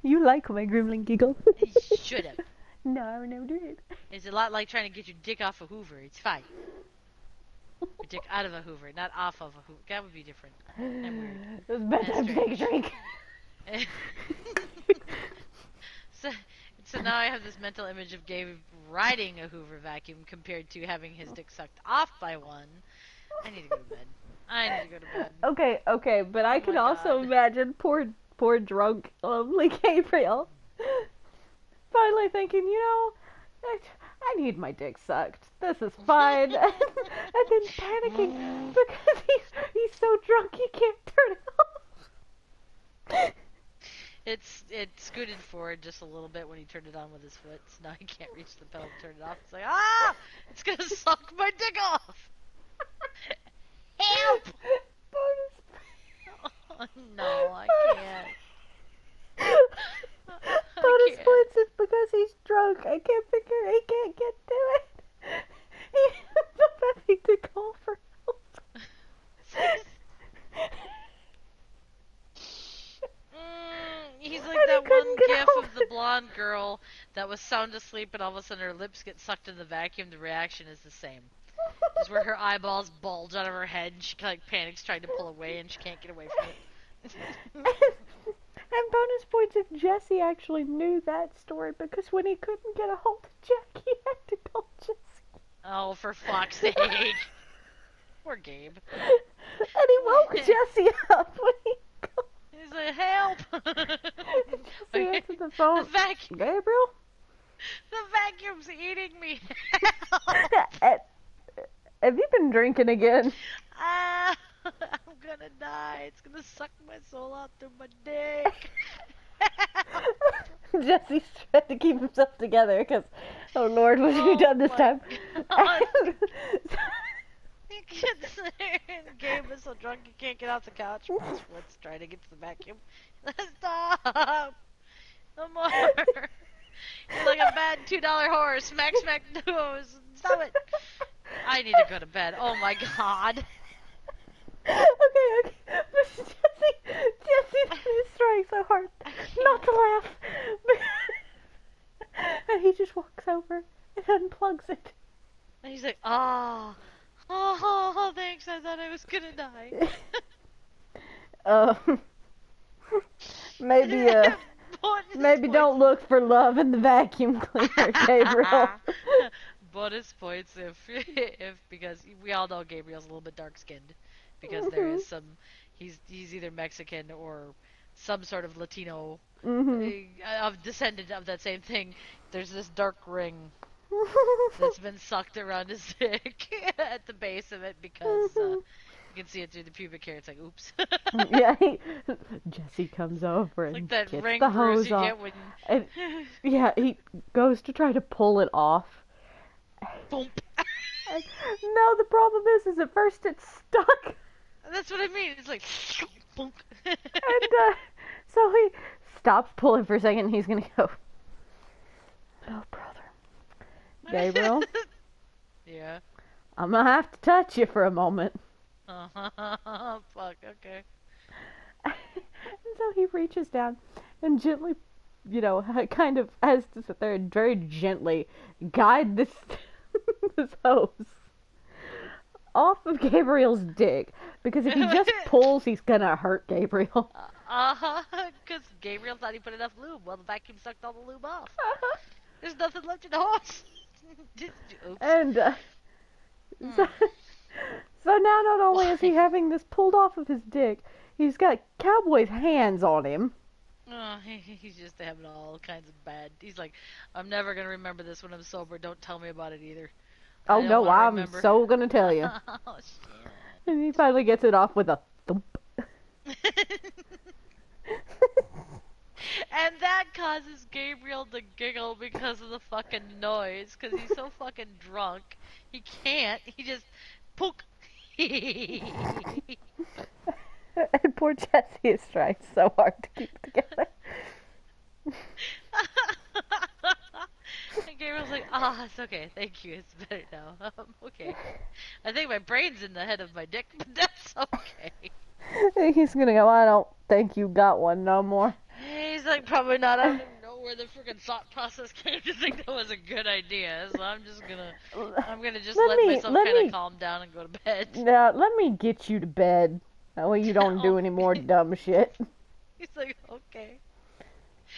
You like my gremlin giggle. You should have. No, I never did. It's a lot like trying to get your dick off a Hoover. It's fine. Your dick out of a Hoover, not off of a Hoover. That would be different and weird It was and bedtime strange. drink. so, so now I have this mental image of Gabe riding a Hoover vacuum compared to having his dick sucked off by one. I need to go to bed. I need to go to bed. Okay, but I Oh can my also god. imagine poor drunk, lovely Gabriel finally thinking, I need my dick sucked. This is fine. And then panicking because he's so drunk he can't turn it off. It scooted forward just a little bit when he turned it on with his foot, so now he can't reach the pedal to turn it off. It's like, ah! It's gonna suck my dick off! Help! Bonus. Oh, no, I can't. Bonus can't. points is because he's drunk. I can't figure he can't get to it. He's having to call for help. He's And like he that couldn't one get gif out. of the blonde girl that was sound asleep and all of a sudden her lips get sucked in the vacuum. The reaction is the same. Just where her eyeballs bulge out of her head and she like panics trying to pull away and she can't get away from it. And bonus points if Jesse actually knew that story, because when he couldn't get a hold of Jack, he had to call Jesse. Oh, for fuck's sake. Poor Gabe. And he woke Jesse up when he called. He's like, help! Jesse answered the phone. The vacuum. Gabriel? The vacuum's eating me. Have you been drinking again? Ah, I'm gonna die. It's gonna suck my soul out through my dick. Jesse's trying to keep himself together because, oh Lord, what have you done this time? He gets there and Gabe is so drunk he can't get off the couch. His foot's trying to get to the vacuum. Stop! No more! You're like a bad $2 horse. Smack, smack, nose. Stop it! I need to go to bed. Oh my god. Okay. But Jesse is trying so hard not to laugh. And he just walks over and unplugs it. And he's like, oh, thanks. I thought I was gonna die. Maybe don't look for love in the vacuum cleaner, Gabriel. Bonus points if because we all know Gabriel's a little bit dark skinned because there is some he's either Mexican or some sort of Latino of descendant of that same thing. There's this dark ring that's been sucked around his dick at the base of it because you can see it through the pubic hair. It's like, oops. Yeah, Jesse comes over and like that gets ring the bruise hose you off. get when And, yeah, he goes to try to pull it off. boom. No, the problem is at first it's stuck. That's what I mean. It's like boom. And so he stops pulling for a second and he's gonna go, oh brother, Gabriel, Yeah. I'm gonna have to touch you for a moment. Fuck, okay. And so he reaches down and gently, kind of has to sit there and very gently guide this this hose off of Gabriel's dick, because if he just pulls, he's gonna hurt Gabriel. Because Gabriel thought he put enough lube. Well, the vacuum sucked all the lube off. There's nothing left in the hose. Oops. And so now not only is he having this pulled off of his dick, he's got cowboy's hands on him. Oh, he's just having all kinds of bad. He's like, I'm never gonna remember this when I'm sober. Don't tell me about it either. Oh no, I'm so gonna tell you. Oh shit. And he finally gets it off with a thump. And that causes Gabriel to giggle because of the fucking noise. Because he's so fucking drunk. He can't. He just poke. And poor Jesse is trying so hard to keep it together. And Gabriel's like, it's okay. Thank you. It's better now. Okay. I think my brain's in the head of my dick, but that's okay. He's gonna go, I don't think you got one no more. He's like, probably not. I don't even know where the freaking thought process came to think that was a good idea. So I'm gonna just let myself kind of calm down and go to bed. No, let me get you to bed. That way you don't do any more dumb shit. He's like, okay.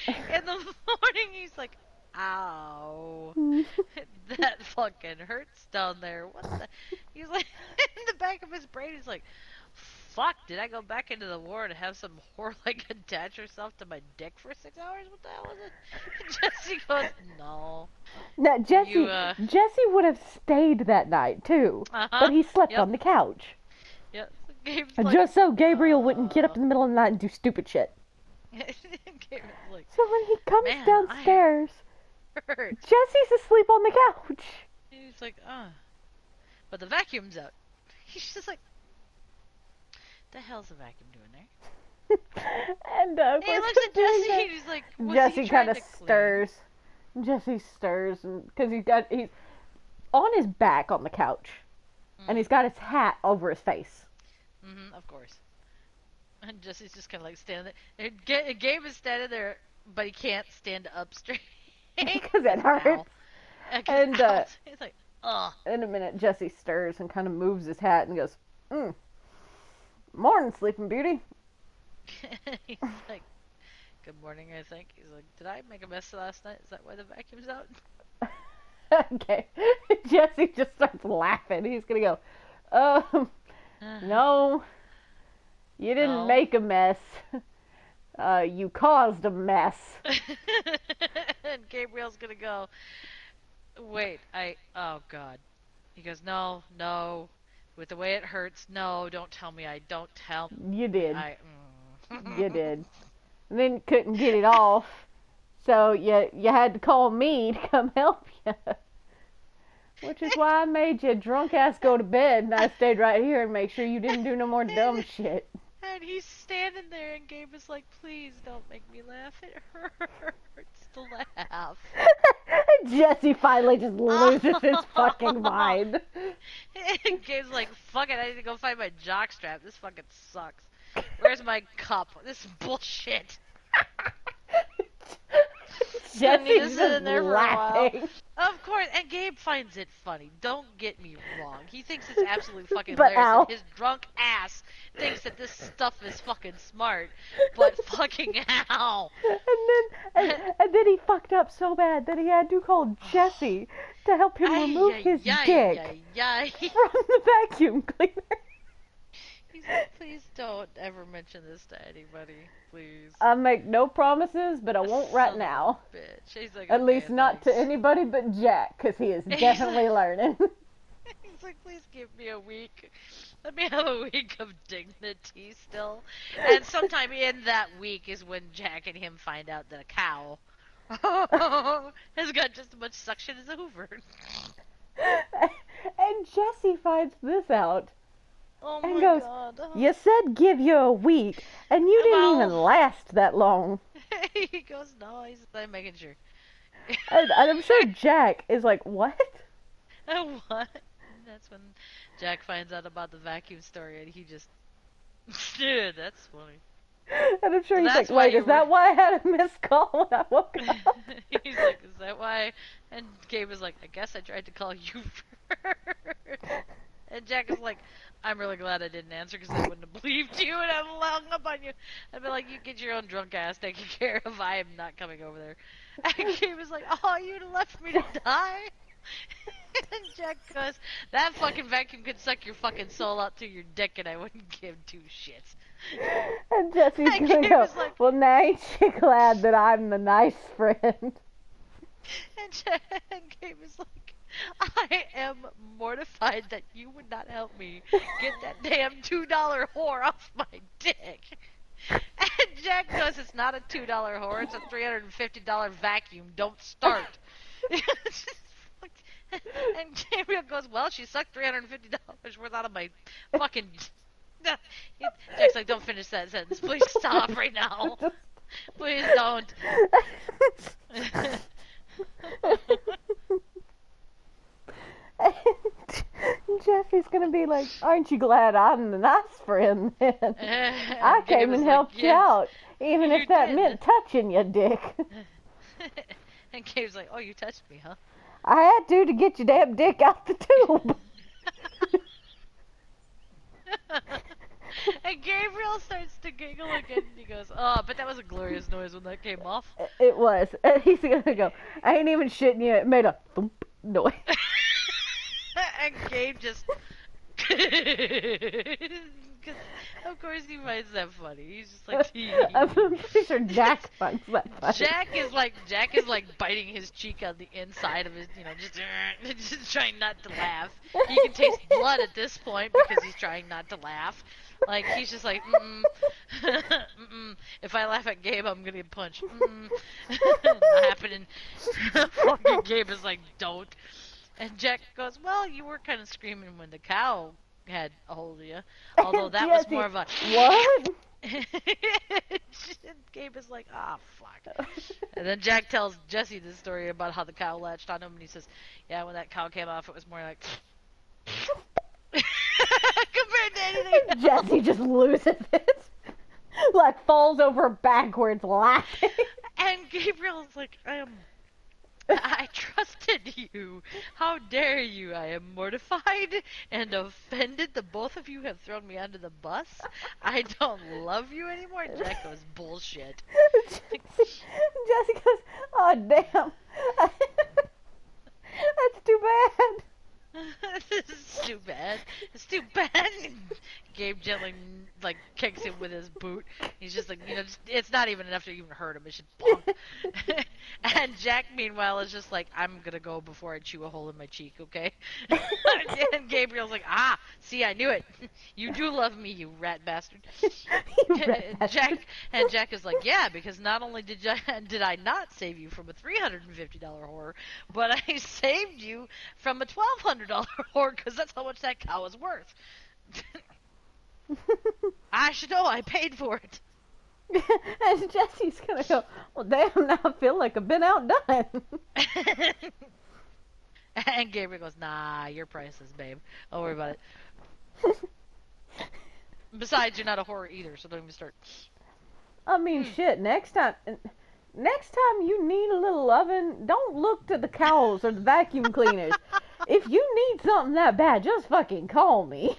In the morning, he's like, ow. That fucking hurts down there. What the? He's like, in the back of his brain, he's like, fuck, did I go back into the war and have some whore like attach herself to my dick for 6 hours? What the hell was it? Jesse goes, no. Now, Jesse would have stayed that night, too. But he slept on the couch. Yep. Gabe's just so Gabriel wouldn't get up in the middle of the night and do stupid shit. Like, so when he comes downstairs, Jesse's asleep on the couch. He's like, but the vacuum's out. He's just like, the hell's the vacuum doing there? And he looks at Jesse and he's like, Jesse kind of stirs. Jesse stirs because he's on his back on the couch, and he's got his hat over his face. Of course. And Jesse's just kind of like standing there. Gabe is standing there, but he can't stand up straight. Because it hurts. And he's like, ugh. In a minute, Jesse stirs and kind of moves his hat and goes, morning, Sleeping Beauty. He's like, good morning, I think. He's like, did I make a mess last night? Is that why the vacuum's out? Okay. Jesse just starts laughing. He's going to go, no. You didn't make a mess. You caused a mess. And Gabriel's gonna go, wait, oh God. He goes, no, with the way it hurts, no, don't tell me, don't tell me. You did. You did. And then couldn't get it off, so you had to call me to come help you. Which is why I made you drunk ass go to bed, and I stayed right here and make sure you didn't do no more dumb shit. And he's standing there, and Gabe is like, please don't make me laugh. It hurts to laugh. Jesse finally just loses his fucking mind. And Gabe's like, fuck it, I need to go find my jockstrap. This fucking sucks. Where's my cup? This is bullshit. Jesse's just laughing. Of course, and Gabe finds it funny. Don't get me wrong. He thinks it's absolutely fucking hilarious. And his drunk ass thinks that this stuff is fucking smart. But fucking hell. And then he fucked up so bad that he had to call Jesse to help him remove his dick from the vacuum cleaner. He's like, please don't ever mention this to anybody, please. I make no promises, but I won't right now. Bitch. He's like, at least not to anybody but Jack, because he is definitely learning. He's like, please give me a week. Let me have a week of dignity still. And sometime in that week is when Jack and him find out that a cow has got just as much suction as a Hoover. And Jesse finds this out. Oh and my goes, God. You said give you a week, and you didn't even last that long. He goes, no, I'm making sure. And I'm sure Jack is like, what? What? And that's when Jack finds out about the vacuum story, and he just, dude, that's funny. And I'm sure he's like, wait, is that why I had a missed call when I woke up? He's like, is that why? And Gabe is like, I guess I tried to call you first. And Jack is like, I'm really glad I didn't answer because I wouldn't have believed you and I've hung up on you. I'd be like, you get your own drunk ass taken care of. I am not coming over there. And Gabe was like, oh, you'd have left me to die? And Jack goes, that fucking vacuum could suck your fucking soul out through your dick and I wouldn't give two shits. And Jesse's gonna go, like, well, now ain't you glad that I'm the nice friend? And Gabe is like, I am mortified that you would not help me get that damn $2 whore off my dick. And Jack goes, it's not a $2 whore, it's a $350 vacuum. Don't start. And Gabriel goes, well, she sucked $350 worth out of my fucking... Jack's like, don't finish that sentence. Please stop right now. Please don't. And Jesse's gonna be like, aren't you glad I'm the nice friend then? I came and helped you out. Even You if that did. meant touching your dick. And Gabe's like, oh, you touched me, huh? I had to get your damn dick out the tube. And Gabriel starts to giggle again, and he goes, "Oh, but that was a glorious noise when that came off." It was. And he's gonna go, I ain't even shitting you. It made a thump noise. And Gabe just, because of course he finds that funny. He's just like, I'm pretty sure Jack finds that funny. Jack is like biting his cheek on the inside of his, just trying not to laugh. He can taste blood at this point because he's trying not to laugh. Like he's just like, if I laugh at Gabe, I'm gonna get punched. Not happening. Fucking Gabe is like, don't. And Jack goes, well, you were kind of screaming when the cow had a hold of you. Although that was more of a... What? Gabe is like, ah, fuck. And then Jack tells Jesse this story about how the cow latched on him, and he says, yeah, when that cow came off, it was more like... compared to anything else. Jesse just loses it. Like, falls over backwards laughing. And Gabriel's like, I trusted you. How dare you? I am mortified and offended. The both of you have thrown me under the bus. I don't love you anymore. Jack goes, bullshit. Jesse goes, oh, damn. That's too bad. This is too bad. It's too bad. Gabe gently, like, kicks him with his boot. He's just like, it's not even enough to even hurt him. It's just bonk. And Jack, meanwhile, is just like, I'm gonna go before I chew a hole in my cheek, okay? And Gabriel's like, see, I knew it. You do love me, you rat bastard. Jack is like, yeah, because not only did I not save you from a $350 whore, but I saved you from a $1,200 whore, because that's how much that cow is worth. I should know, I paid for it. And Jesse's gonna go, well, damn, now I feel like I've been outdone. And Gabriel goes, nah, you're priceless, babe. Don't worry about it. Besides, you're not a whore either, so don't even start. I mean, shit, next time you need a little loving, don't look to the cows or the vacuum cleaners. If you need something that bad, just fucking call me.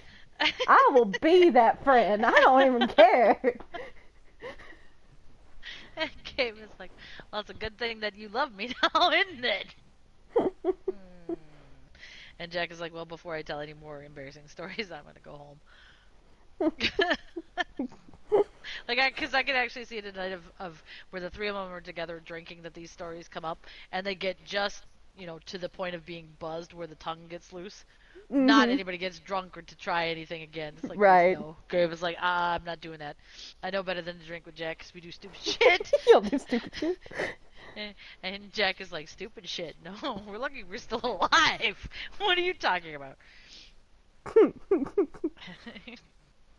I will be that friend. I don't even care. And Gabe is like, well, it's a good thing that you love me now, isn't it? And Jack is like, well, before I tell any more embarrassing stories, I'm gonna go home. Because I could actually see the night of where the three of them are together drinking that these stories come up, and they get just, to the point of being buzzed where the tongue gets loose. Mm-hmm. Not anybody gets drunk or to try anything again. It's like, right. No. Gabe is like, I'm not doing that. I know better than to drink with Jack because we do stupid shit. You'll do stupid shit. And Jack is like, stupid shit? No, we're lucky we're still alive. What are you talking about?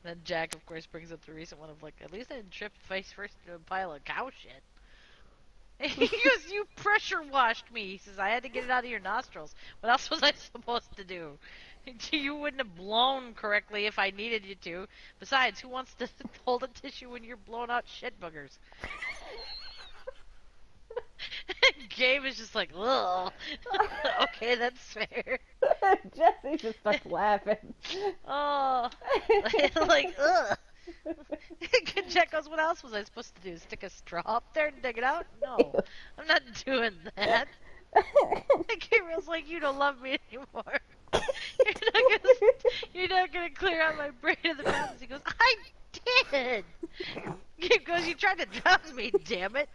Then Jack, of course, brings up the recent one of like, at least I didn't trip face first into a pile of cow shit. He goes, you pressure washed me. He says, I had to get it out of your nostrils. What else was I supposed to do? You wouldn't have blown correctly if I needed you to. Besides, who wants to hold a tissue when you're blowing out shit boogers? Gabe is just like, ugh. Okay, that's fair. Jesse just starts laughing. Oh, like, ugh. Jack goes, what else was I supposed to do? Stick a straw up there and dig it out? No, I'm not doing that. Gabriel's like, you don't love me anymore. You're not gonna clear out my brain of the mountains. He goes, I did. Gabe goes, you tried to drown me, damn it.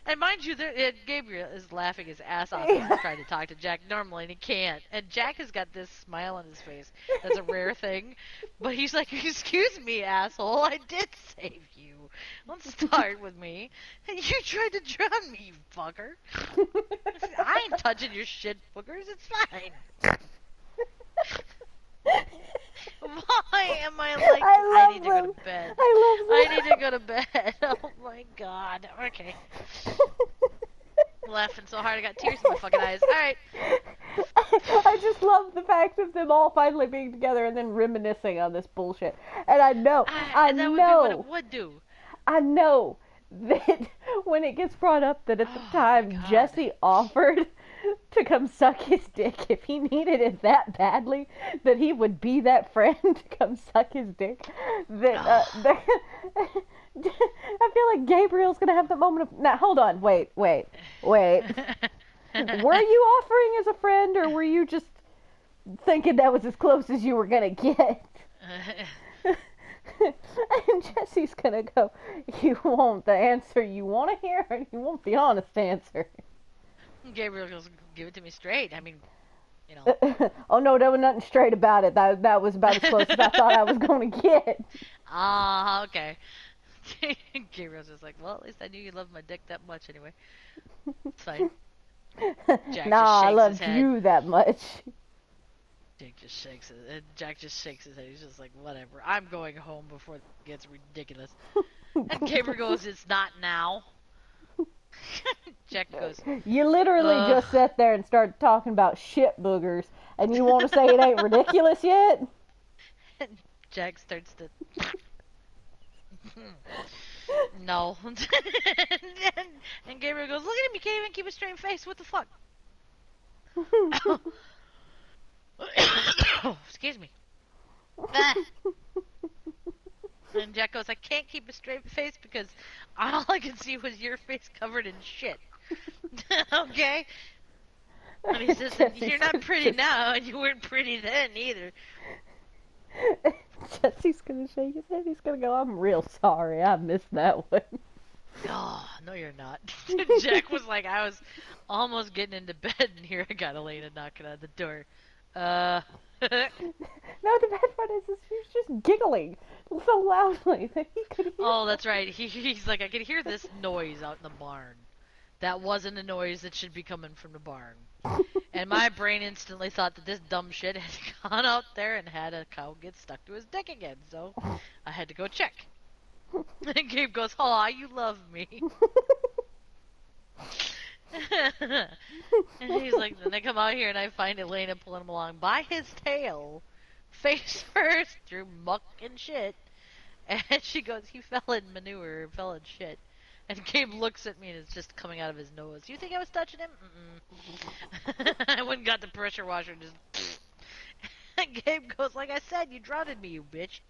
And mind you, Gabriel is laughing his ass off as he's trying to talk to Jack normally, and he can't. And Jack has got this smile on his face. That's a rare thing. But he's like, excuse me, asshole, I did save you. Don't start with me. You tried to drown me, you fucker. I ain't touching your shit boogers, it's fine. Why am I like, I need to go to bed. I need to go to bed. Oh my god. Okay. I'm laughing so hard I got tears in my fucking eyes. Alright. I just love the fact of them all finally being together and then reminiscing on this bullshit. And I know, and that would do what it would do. I know that when it gets brought up that at the Oh my time god. Jesse offered to come suck his dick if he needed it that badly, that he would be that friend to come suck his dick. That I feel like Gabriel's gonna have the moment of now. Hold on, wait. Were you offering as a friend, or were you just thinking that was as close as you were gonna get? And Jesse's gonna go, you want the answer you want to hear, or you want the honest answer? Gabriel goes, give it to me straight. I mean, you know. Oh no, there was nothing straight about it. That was about as close as I thought I was gonna get. Ah, okay. Gabriel's just like, well, at least I knew you loved my dick that much anyway. It's fine. Jack Nah, just I shakes his loved head. you that much. Jack just shakes his head. He's just like, whatever. I'm going home before it gets ridiculous. And Gabriel goes, it's not now. Jack goes, You literally ugh. just sat there and started talking about shit boogers, and you want to say it ain't ridiculous yet? And Jack starts to. No. And Gabriel goes, look at him, you can't even keep a straight face. What the fuck? Excuse me. Ah. And Jack goes, I can't keep a straight face because all I could see was your face covered in shit. Okay? And he says, you're not pretty now, and you weren't pretty then either. Jesse's gonna shake his head. He's gonna go, I'm real sorry. I missed that one. Oh, no, you're not. Jack was like, I was almost getting into bed, and here I got Elena knocking on the door. No, the bad part is she was just giggling so loudly that he could hear. Oh, that's right. He's like, I could hear this noise out in the barn. That wasn't a noise that should be coming from the barn. And my brain instantly thought that this dumb shit had gone out there and had a cow get stuck to his dick again. So I had to go check. And Gabe goes, aw, you love me. And he's like, then I come out here and I find Elena pulling him along by his tail, face first, through muck and shit. And she goes, he fell in manure, fell in shit. And Gabe looks at me and it's just coming out of his nose. You think I was touching him? Mm-mm. I went and got the pressure washer and just... And Gabe goes, like I said, you drowned me, you bitch.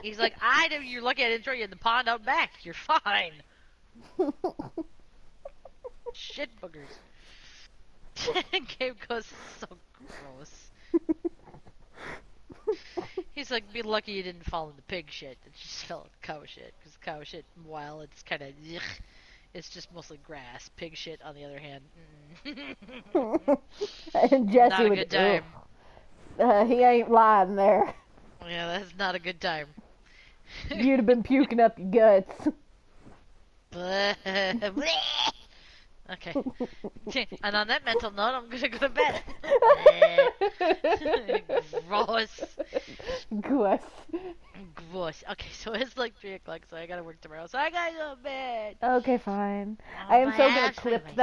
He's like, you're lucky I didn't throw you in the pond out back. You're fine. Shit boogers. And Gabe goes, so gross. He's like, be lucky you didn't fall into pig shit. It just fell into cow shit. Because cow shit, while it's kind of, it's just mostly grass. Pig shit, on the other hand, And Jesse not a would, good time. He ain't lying there. Yeah, that's not a good time. You'd have been puking up your guts. Okay. And on that mental note, I'm gonna go to bed. Gross. Gross. Gross. Okay, so it's like 3 o'clock, so I gotta work tomorrow. So I gotta go to bed. Okay, fine. Oh, I am my so gonna ass, clip my that.